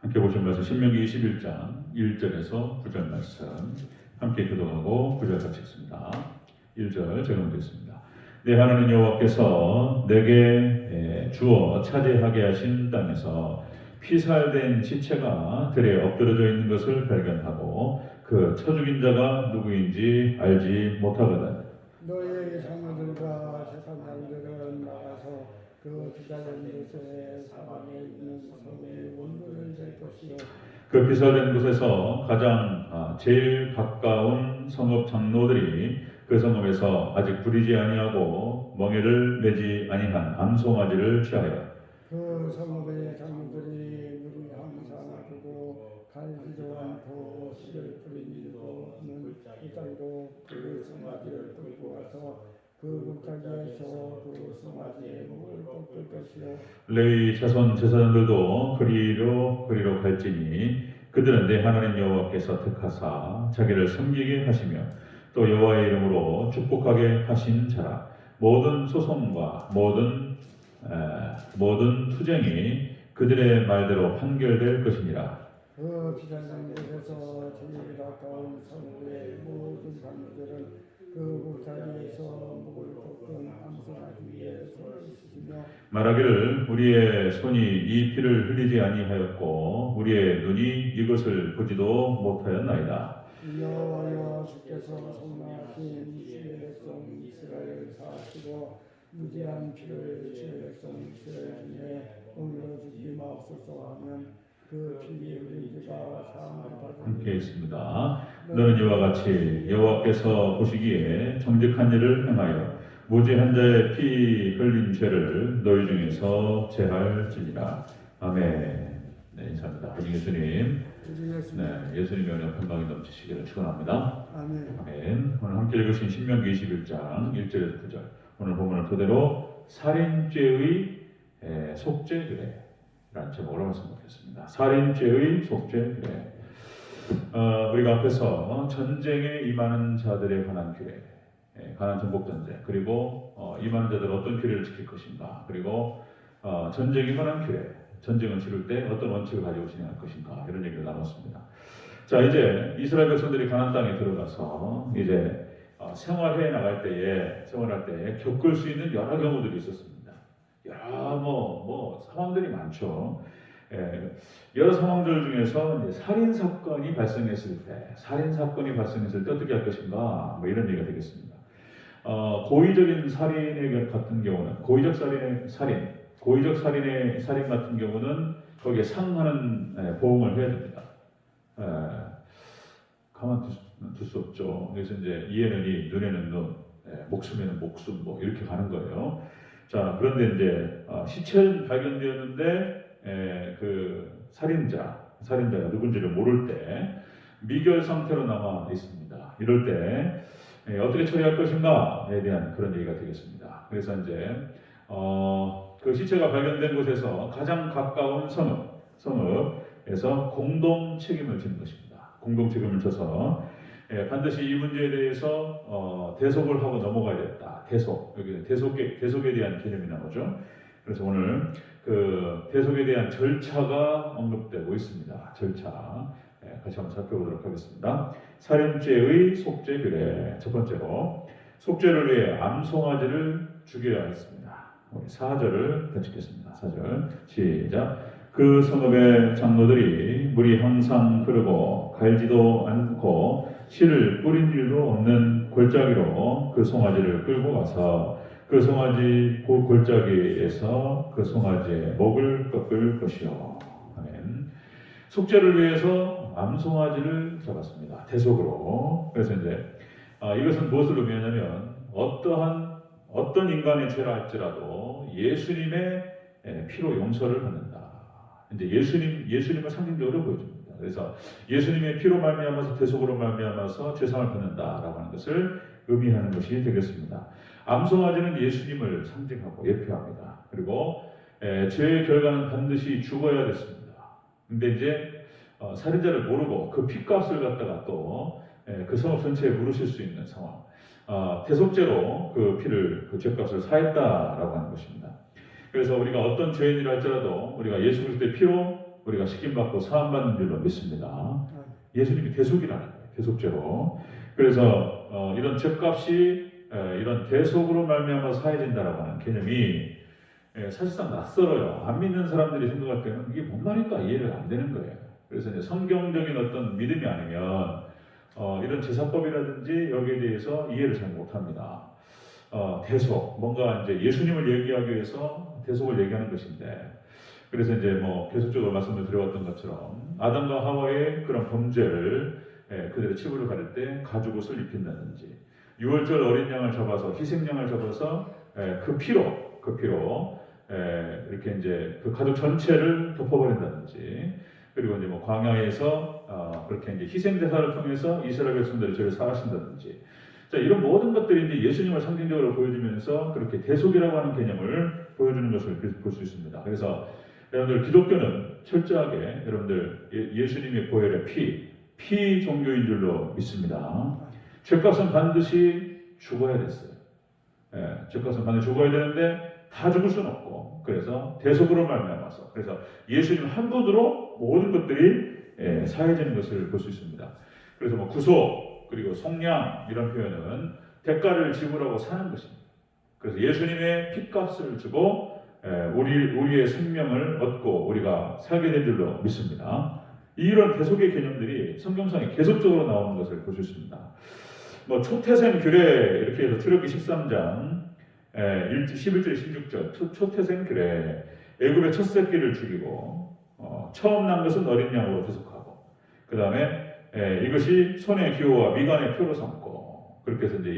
함께 보신 말씀 신명기 21장 1절에서 9절 말씀 함께 교독하고 9절 같이 읽습니다. 1절 제공되겠습니다. 내 하나님 여호와께서 내게 주어 차지하게 하신 땅에서 피살된 지체가 들에 엎드러져 있는 것을 발견하고 그 쳐 죽인 자가 누구인지 알지 못하거든. 너의 장로들과 재판장들은 나가서 그 피살된 곳에 사방에 있는 성의 원로를 될 것이요 그 피살된 곳에서 가장 제일 가까운 성읍 장로들이 그 성읍에서 아직 부리지 아니하고 멍에를 매지 아니한 암송아지를 취하여 그 성읍의 장로들이 물이 항상 아프고 갈지도 않고 씨를 뿌린 일도 없는 이 땅으로 그 송아지를 끌고 와서 그 골짜기에서 그 송아지의 목을 꺾을 것이요 레위 자손 제사장들도 그리로 갈지니 그들은 내 하나님 여호와께서 택하사 자기를 섬기게 하시며 또 여호와의 이름으로 축복하게 하신 자라. 모든 소송과 모든 투쟁이 그들의 말대로 판결될 것이니라. 그 피살된 곳에서 제일 가까운 성읍의 모든 장로들은 그 골짜기에서 목을 꺾은 암송아지 위에 손을 씻으며 말하기를 우리의 손이 이 피를 흘리지 아니하였고 우리의 눈이 이것을 보지도 못하였나이다. 여호와 주께서 성나신 이스라엘 백성 이스라엘을 사하시고 무지한 피를 이스라엘 백성 이스라엘 중에 오늘로 주지 마옵소서 하면 그 피의 의지가 사함을 받은 함께 있습니다. 너는 이와 같이 여호와께서 보시기에 정직한 일을 행하여 무죄한 자의 피 흘린 죄를 너희 중에서 제할지니라. 아멘. 네, 인사합니다. 우리 예수님, 예수님의 은혜 평강이 넘치시기를 축원합니다. 아멘. 아멘. 오늘 함께 읽으신 신명기 21장 1절에서 9절. 오늘 본문을 토대로 살인죄의 속죄 규례라는 제목으로 말씀드렸습니다. 살인죄의 속죄 규례. 우리가 앞에서 전쟁에 임하는 자들에 관한 규례, 가난 전복 전쟁, 그리고 임하는 자들 어떤 규례를 지킬 것인가, 그리고 전쟁에 관한 규례, 전쟁을 치를 때 어떤 원칙을 가지고 진행할 것인가, 이런 얘기를 나눴습니다. 자, 이제 이스라엘 백성들이 가나안 땅에 들어가서 이제 생활해 나갈 때에 생활할 때 겪을 수 있는 여러 경우들이 있었습니다. 여러 상황들이 많죠. 여러 상황들 중에서 이제 살인 사건이 발생했을 때 어떻게 할 것인가, 뭐 이런 얘기가 되겠습니다. 고의적인 살인의 같은 경우는 고의적 살인 같은 경우는 거기에 상하는 보험을 해야 됩니다. 가만 둘 수 없죠. 그래서 이제 이에는 이, 눈에는 눈, 목숨에는 목숨, 뭐 이렇게 가는 거예요. 자, 그런데 이제 시체는 발견되었는데 그 살인자가 누군지를 모를 때 미결 상태로 남아 있습니다. 이럴 때 어떻게 처리할 것인가에 대한 그런 얘기가 되겠습니다. 그래서 이제 그 시체가 발견된 곳에서 가장 가까운 성읍에서 공동 책임을 지는 것입니다. 공동 책임을 져서 반드시 이 문제에 대해서 대속을 하고 넘어가야 되겠다. 여기 대속에 대한 개념이 나오죠. 그래서 오늘 그 대속에 대한 절차가 언급되고 있습니다. 절차 같이 한번 살펴보도록 하겠습니다. 살인죄의 속죄 규례. 첫 번째로 속죄를 위해 암송아지를 죽여야 했습니다. 우리 4절을 같이 읽겠습니다. 4절 시작. 그 성읍의 장로들이 물이 항상 흐르고 갈지도 않고 씨를 뿌린 일도 없는 골짜기로 그 송아지를 끌고 가서 그 송아지 골짜기에서 그 송아지의 목을 꺾을 것이요. 아멘. 속죄를 위해서 암송아지를 잡았습니다. 대속으로. 그래서 이제 이것은 무엇을 의미하냐면 어떤 인간의 죄라 할지라도 예수님의 피로 용서를 받는다. 이제 예수님을 상징적으로 보여줍니다. 그래서 예수님의 피로 말미암아서 대속으로 말미암아서 죄상을 받는다라고 하는 것을 의미하는 것이 되겠습니다. 암송아지는 예수님을 상징하고 예표합니다. 그리고 죄의 결과는 반드시 죽어야 됐습니다. 근데 이제 살인자를 모르고 그 핏값을 갖다가 또 그 성읍 전체에 물으실 수 있는 상황. 대속죄로 그 죄값을 사했다라고 하는 것입니다. 그래서 우리가 어떤 죄인이라 할지라도 우리가 예수 그리스도의 피로 우리가 식임받고 사함받는 줄로 믿습니다. 예수님이 대속이라는 거예요. 대속죄로. 그래서 이런 죄값이 이런 대속으로 말미암아 사해진다라고 하는 개념이 사실상 낯설어요. 안 믿는 사람들이 생각할 때는 이게 뭔 말인가 이해가 안 되는 거예요. 그래서 이제 성경적인 어떤 믿음이 아니면 이런 제사법이라든지 여기에 대해서 이해를 잘 못합니다. 대속, 뭔가 이제 예수님을 얘기하기 위해서 대속을 얘기하는 것인데, 그래서 이제 뭐 계속적으로 말씀을 드려왔던 것처럼 아담과 하와의 그런 범죄를 그들의 치부를 가릴 때 가죽옷을 입힌다든지, 유월절 어린 양을 잡아서 희생양을 잡아서 그 피로 이렇게 이제 그 가족 전체를 덮어버린다든지, 그리고 이제 뭐 광야에서 그렇게 이제 희생 대사를 통해서 이스라엘 백성들의 죄를 사하신다든지, 자, 이런 모든 것들이 이제 예수님을 상징적으로 보여주면서 그렇게 대속이라고 하는 개념을 보여주는 것을 볼 수 있습니다. 그래서 여러분들 기독교는 철저하게 여러분들 예수님의 보혈의 피 종교인 줄로 믿습니다. 죄값은 반드시 죽어야 됐어요. 죄값은 반드시 죽어야 되는데 다 죽을 수는 없고, 그래서 대속으로 말미암아서, 그래서 예수님 한 분으로 모든 것들이 사해지는 것을 볼 수 있습니다. 그래서 뭐 구속 그리고 속량 이런 표현은 대가를 지불하고 사는 것입니다. 그래서 예수님의 핏값을 주고 우리의 생명을 얻고 우리가 살게 된 줄로 믿습니다. 이런 대속의 개념들이 성경상에 계속적으로 나오는 것을 볼 수 있습니다. 뭐 초태생 규례 이렇게 해서 출애굽기 13장 11절 16절 초태생 규례, 애굽의 첫 새끼를 죽이고 처음 난 것은 어린 양으로 대속하고, 그 다음에 이것이 손의 기호와 미간의 표로 삼고, 그렇게 해서 이제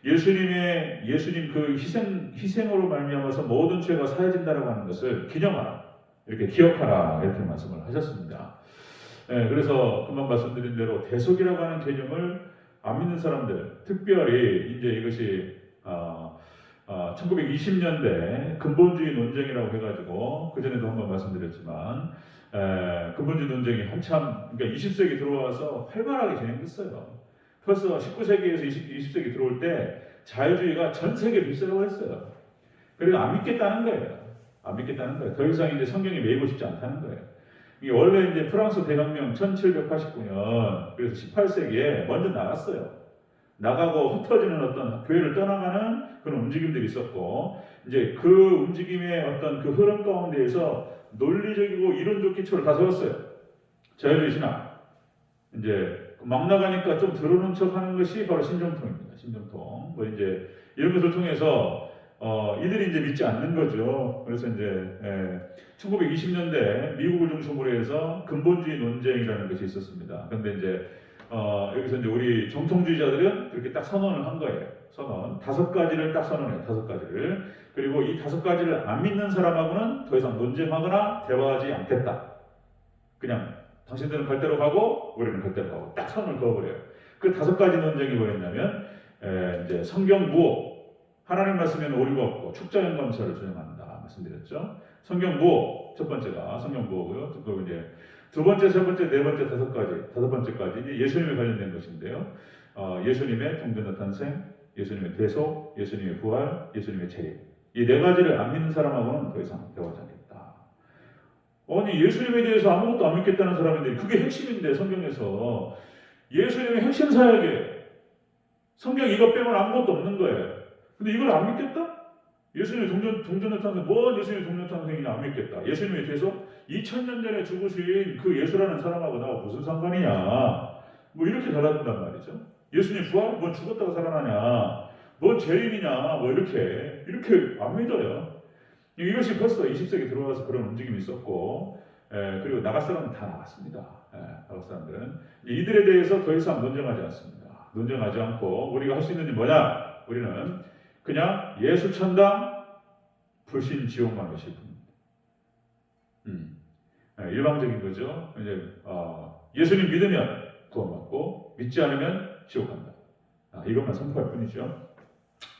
예수님 그 희생으로 말미암아서 모든 죄가 사해진다라고 하는 것을 기념하라, 이렇게 기억하라, 이렇게 말씀을 하셨습니다. 그래서 금방 말씀드린 대로 대속이라고 하는 개념을 안 믿는 사람들, 특별히 이제 이것이 1920년대 근본주의 논쟁이라고 해가지고 그 전에도 한번 말씀드렸지만 근본주의 논쟁이 한참, 그러니까 20세기 들어와서 활발하게 진행됐어요. 벌써 19세기에서 20세기 들어올 때 자유주의가 전 세계에 휩쓸려고 했어요. 그리고 안 믿겠다는 거예요. 안 믿겠다는 거예요. 더 이상 이제 성경에 매이고 싶지 않다는 거예요. 이게 원래 이제 프랑스 대혁명 1789년, 그래서 18세기에 먼저 나갔어요. 나가고 흩어지는 어떤 교회를 떠나가는 그런 움직임들이 있었고, 이제 그 움직임의 어떤 그 흐름 가운데에서 논리적이고 이론적 기초를 다 세웠어요. 자유주의 신학. 이제 막 나가니까 좀 들어오는 척 하는 것이 바로 신정통입니다. 신정통. 뭐 이제 이런 것을 통해서 이들이 이제 믿지 않는 거죠. 그래서 이제 1920년대 미국을 중심으로 해서 근본주의 논쟁이라는 것이 있었습니다. 그런데 이제 여기서 이제 우리 정통주의자들은 그렇게 딱 선언을 한 거예요. 선언 5가지를 딱 선언해요. 5가지를. 그리고 이 5가지를 안 믿는 사람하고는 더 이상 논쟁하거나 대화하지 않겠다. 그냥 당신들은 갈 대로 가고 우리는 갈 대로 가고 딱 선을 그어버려요. 그 5가지 논쟁이 뭐였냐면 이제 성경 무호, 하나님 말씀에는 오류가 없고 축자연감사를 주장한다 말씀드렸죠. 성경 무호, 첫 번째가 성경 무호고요. 그리고 이제 두 번째, 세 번째, 네 번째, 5가지, 5번째까지 이제 예수님에 관련된 것인데요. 예수님의 동전의 탄생, 예수님의 대속, 예수님의 부활, 예수님의 재림. 이 4가지를 안 믿는 사람하고는 더 이상 대화하지 않겠다. 아니, 예수님에 대해서 아무것도 안 믿겠다는 사람인데 그게 핵심인데, 성경에서 예수님의 핵심 사역에 성경 이것 빼면 아무것도 없는 거예요. 근데 이걸 안 믿겠다? 예수님의 동전의 탄생, 뭔 예수님의 동전의 탄생이냐 안 믿겠다. 예수님의 대속, 2000년 전에 죽으신 그 예수라는 사람하고 나하고 무슨 상관이냐, 뭐 이렇게 달라진단 말이죠. 예수님 부활, 뭔 죽었다가 살아나냐, 뭔 재림이냐, 뭐 이렇게 안 믿어요. 이것이 벌써 20세기 들어와서 그런 움직임이 있었고, 그리고 나갈 사람은 다 나갔습니다. 나갈 사람들은 이들에 대해서 더 이상 논쟁하지 않습니다. 논쟁하지 않고 우리가 할 수 있는 게 뭐냐? 우리는 그냥 예수 천당, 불신 지옥만 계실 뿐입니다. 일방적인 거죠. 이제 예수님 믿으면 구원받고 믿지 않으면 지옥 간다. 이것만 선포할 뿐이죠.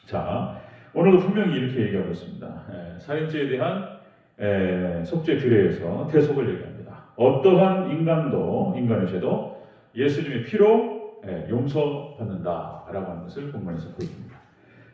자, 오늘도 분명히 이렇게 얘기하고 있습니다. 살인죄에 대한 속죄 규례에서 대속을 얘기합니다. 어떠한 인간의 죄도 예수님의 피로 용서받는다라고 하는 것을 본문에서 보여줍니다.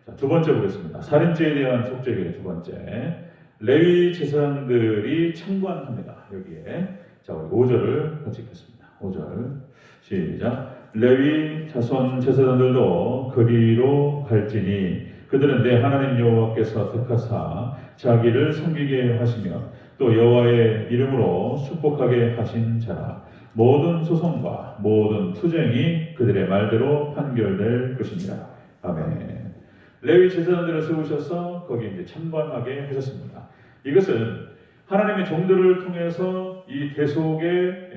자, 두 번째 보겠습니다. 살인죄에 대한 속죄 규례 두 번째. 레위 제사장들이 참관합니다. 여기에. 자, 우리 5절을 같이 읽겠습니다. 5절. 시작. 레위 자손 제사장들도 그리로 갈지니 그들은 내 하나님 여호와께서 택하사 자기를 섬기게 하시며 또 여호와의 이름으로 축복하게 하신 자라. 모든 소송과 모든 투쟁이 그들의 말대로 판결될 것입니다. 아멘. 레위 제사장들을 세우셔서 거기 이제 참관하게 하셨습니다. 이것은 하나님의 종들을 통해서 이 대속의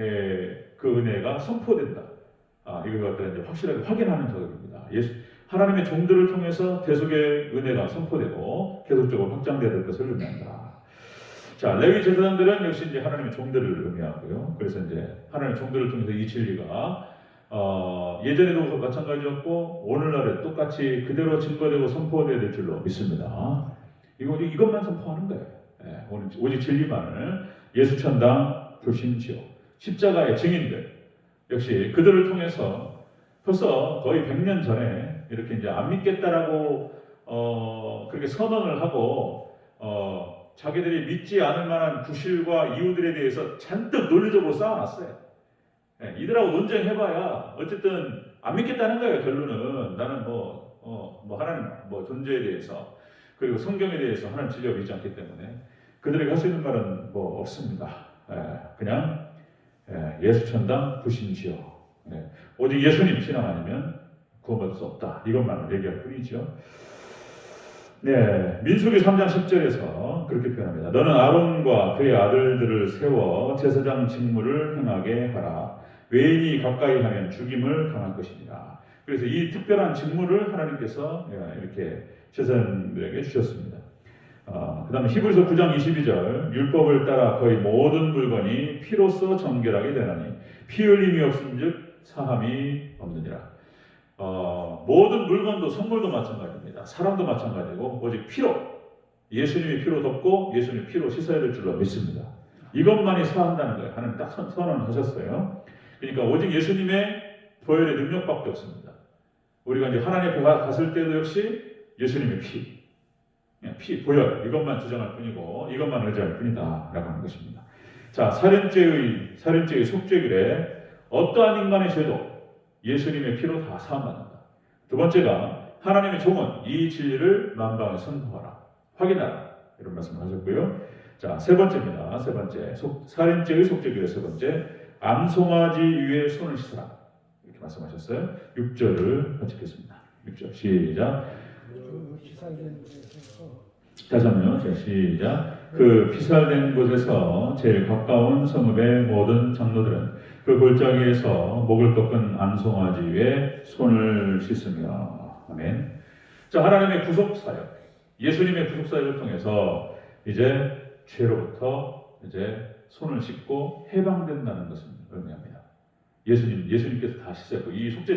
그 은혜가 선포된다. 이걸 갖다 이제 확실하게 확인하는 작업입니다. 하나님의 종들을 통해서 대속의 은혜가 선포되고 계속적으로 확장되어야 될 것을 의미한다. 자, 레위 제사장들은 역시 이제 하나님의 종들을 의미하고요. 그래서 이제 하나님의 종들을 통해서 이 진리가 예전에도 마찬가지였고 오늘날에 똑같이 그대로 증거되고 선포되어야 될 줄로 믿습니다. 이것만 선포하는 거예요. 오직 진리만을 예수 천당 불신지요. 십자가의 증인들 역시 그들을 통해서 벌써 거의 100년 전에 이렇게 이제 안 믿겠다라고 그렇게 선언을 하고 자기들이 믿지 않을 만한 구실과 이유들에 대해서 잔뜩 논리적으로 쌓아놨어요. 이들하고 논쟁해봐야 어쨌든 안 믿겠다는 거예요. 결론은 나는 하나님 존재에 대해서 그리고 성경에 대해서 하나님 진리가 믿지 않기 때문에 그들에게 할 수 있는 말은 없습니다. 그냥 예수 천당 불신지요. 오직 예수님 신앙 아니면 구원받을 수 없다. 이것만을 얘기할 뿐이죠. 민수기 3장 10절에서 그렇게 표현합니다. 너는 아론과 그의 아들들을 세워 제사장 직무를 행하게 하라. 외인이 가까이 하면 죽임을 당할 것이니라. 그래서 이 특별한 직무를 하나님께서 이렇게 제사장들에게 주셨습니다. 그 다음에 히브리서 9장 22절 율법을 따라 거의 모든 물건이 피로써 정결하게 되나니 피 흘림이 없음즉 사함이 없느니라. 모든 물건도 선물도 마찬가지입니다. 사람도 마찬가지고 오직 피로 예수님의 피로 덮고 예수님의 피로 씻어야 될 줄로 믿습니다. 이것만이 사한다는 거예요. 하나님 딱 선언하셨어요. 그러니까 오직 예수님의 보혈의 능력밖에 없습니다. 우리가 이제 하나님 앞에 갔을 때도 역시 예수님의 피, 보혈 이것만 주장할 뿐이고 이것만 의지할 뿐이다 라고 하는 것입니다. 자, 살인죄의 속죄길에 어떠한 인간의 죄도 예수님의 피로 다 사함받는다. 두 번째가 하나님의 종은 이 진리를 만방에 선포하라, 확인하라 이런 말씀을 하셨고요. 자, 세 번째입니다. 세 번째 살인죄의 속죄길의 세 번째 암송아지 위에 손을 씻으라 이렇게 말씀하셨어요. 6절을 같이 읽겠습니다. 6절 시작. 다시 한번요. 시작. 그 피살된 곳에서 제일 가까운 성읍의 모든 장로들은 그 골짜기에서 목을 꺾은 암송아지 위에 손을 씻으며. 아멘. 자, 하나님의 구속사역, 예수님의 구속사역을 통해서 이제 죄로부터 이제 손을 씻고 해방된다는 것을 의미합니다. 예수님께서 다 씻었고 이 속죄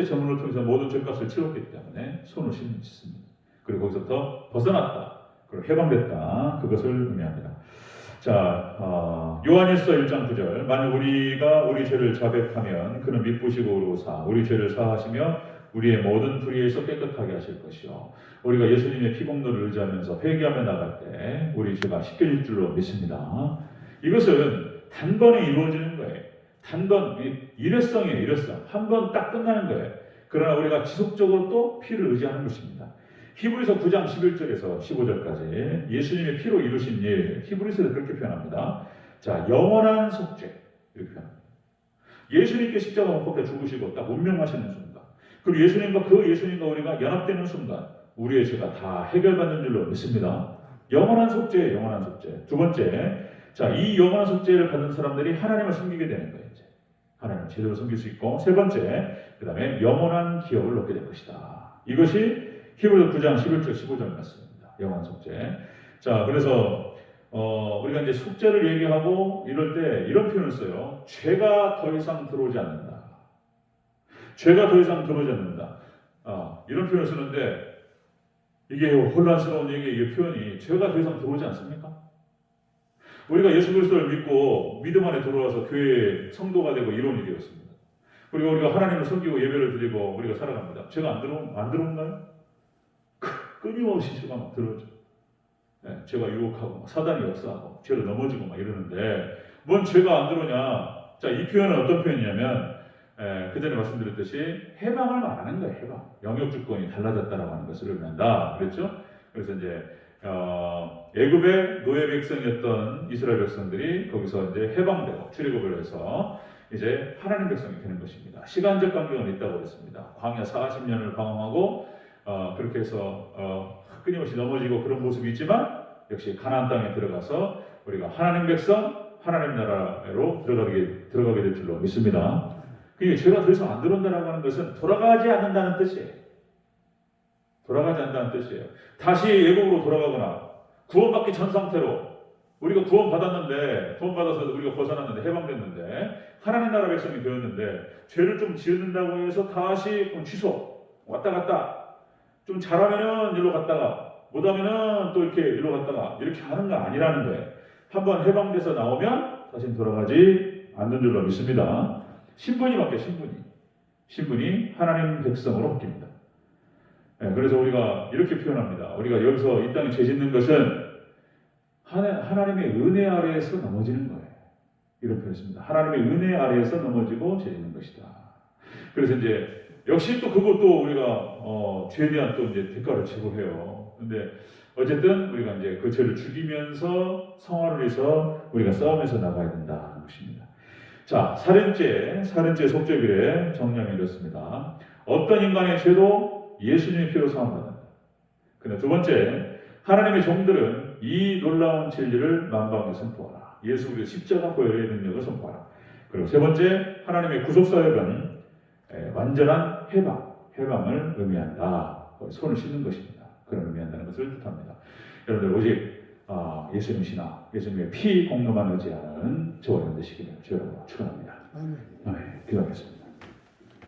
제물을 통해서 모든 죄값을 치렀기 때문에 손을 씻습니다. 그리고 거기서부터 벗어났다, 그리고 해방됐다, 그것을 의미합니다. 자, 요한일서 1장 9절 만약 우리가 우리 죄를 자백하면 그는 미쁘시고 의로우사 우리 죄를 사하시며 우리의 모든 불의에서 깨끗하게 하실 것이요 우리가 예수님의 피공로를 의지하면서 회개하며 나갈 때 우리 죄가 씻겨질 줄로 믿습니다. 이것은 단번에 이루어지는 거예요. 일회성이에요. 일회성. 한 번 딱 끝나는 거예요. 그러나 우리가 지속적으로 또 피를 의지하는 것입니다. 히브리서 9장 11절에서 15절까지 예수님의 피로 이루신 일, 히브리서에서 그렇게 표현합니다. 자, 영원한 속죄 이렇게 표현합니다. 예수님께 십자가 못 박혀 죽으시고 딱 운명하시는 순간, 그리고 예수님과 우리가 연합되는 순간 우리의 죄가 다 해결받는 줄로 믿습니다. 영원한 속죄예요. 영원한 속죄. 두 번째, 자, 이 영원한 속죄를 받은 사람들이 하나님을 섬기게 되는 거예요. 이제 하나님을 제대로 섬길 수 있고, 세 번째, 그 다음에 영원한 기업을 얻게 될 것이다. 이것이 히브리서 9장 11절 15절 말씀입니다. 영원한 속죄. 자, 그래서 우리가 이제 속죄를 얘기하고 이럴 때 이런 표현을 써요. 죄가 더 이상 들어오지 않는다. 죄가 더 이상 들어오지 않는다. 이런 표현을 쓰는데 이게 혼란스러운 얘기의 표현이 죄가 더 이상 들어오지 않습니까? 우리가 예수 그리스도를 믿고 믿음 안에 들어와서 교회의 성도가 되고 이론이 되었습니다. 그리고 우리가 하나님을 섬기고 예배를 드리고 우리가 살아갑니다. 죄가 안 들어온가요? 끊임없이 죄가 막 들어오죠. 죄가 유혹하고 막 사단이 역사하고 죄로 넘어지고 막 이러는데 뭔 죄가 안 들어오냐? 자, 이 표현은 어떤 표현이냐면 그 전에 말씀드렸듯이 해방을 말하는 거예요. 해방. 영역 주권이 달라졌다라고 하는 것을 의미한다. 그랬죠? 그래서 이제 애굽의 노예 백성이었던 이스라엘 백성들이 거기서 이제 해방되고 출애굽을 해서 이제 하나님 백성이 되는 것입니다. 시간적 간격은 있다고 그랬습니다. 광야 40년을 방황하고 그렇게 해서 끊임없이 넘어지고 그런 모습이 있지만 역시 가나안 땅에 들어가서 우리가 하나님 백성, 하나님 나라로 들어가게 될 줄로 믿습니다. 그게 죄가 더 이상 안 들어온다라고 하는 것은 돌아가지 않는다는 뜻이에요. 돌아가지 않는다는 뜻이에요. 다시 애국으로 돌아가거나 구원받기 전 상태로 우리가 구원받아서 우리가 벗어났는데 해방됐는데 하나님 나라 백성이 되었는데 죄를 좀 지었는다고 해서 다시 취소 왔다 갔다 좀 잘하면은 일로 갔다가 못하면은 또 이렇게 일로 갔다가 이렇게 하는 거 아니라는 거예요. 한번 해방돼서 나오면 다시 돌아가지 않는 줄로 믿습니다. 신분이 바뀌어요. 신분이 하나님 백성으로 바뀝니다. 그래서 우리가 이렇게 표현합니다. 우리가 여기서 이 땅에 죄 짓는 것은 하나님의 은혜 아래에서 넘어지는 거예요. 이런 표현입니다. 하나님의 은혜 아래에서 넘어지고 죄 짓는 것이다. 그래서 이제 역시 또 그것도 우리가 죄에 대한 또 이제 대가를 지불해요. 근데 어쨌든 우리가 이제 그 죄를 죽이면서 성화를 해서 우리가 싸우면서 나가야 된다는 것입니다. 자, 살인죄 속죄비례 정리하면 이렇습니다. 어떤 인간의 죄도 예수님의 피로 사함받는다. 그런데 두 번째, 하나님의 종들은 이 놀라운 진리를 만방에 선포하라. 예수 그리스도의 십자가 보혈의 능력을 선포하라. 그리고 세 번째, 하나님의 구속사역은 완전한 해방을 의미한다. 손을 씻는 것입니다. 그런 의미한다는 것을 뜻합니다. 여러분들 오직 예수님 신앙, 예수님의 피 공로만 의지하는 저와 여러분 되시기를 주여로 축원합니다. 아멘. 기도하겠습니다.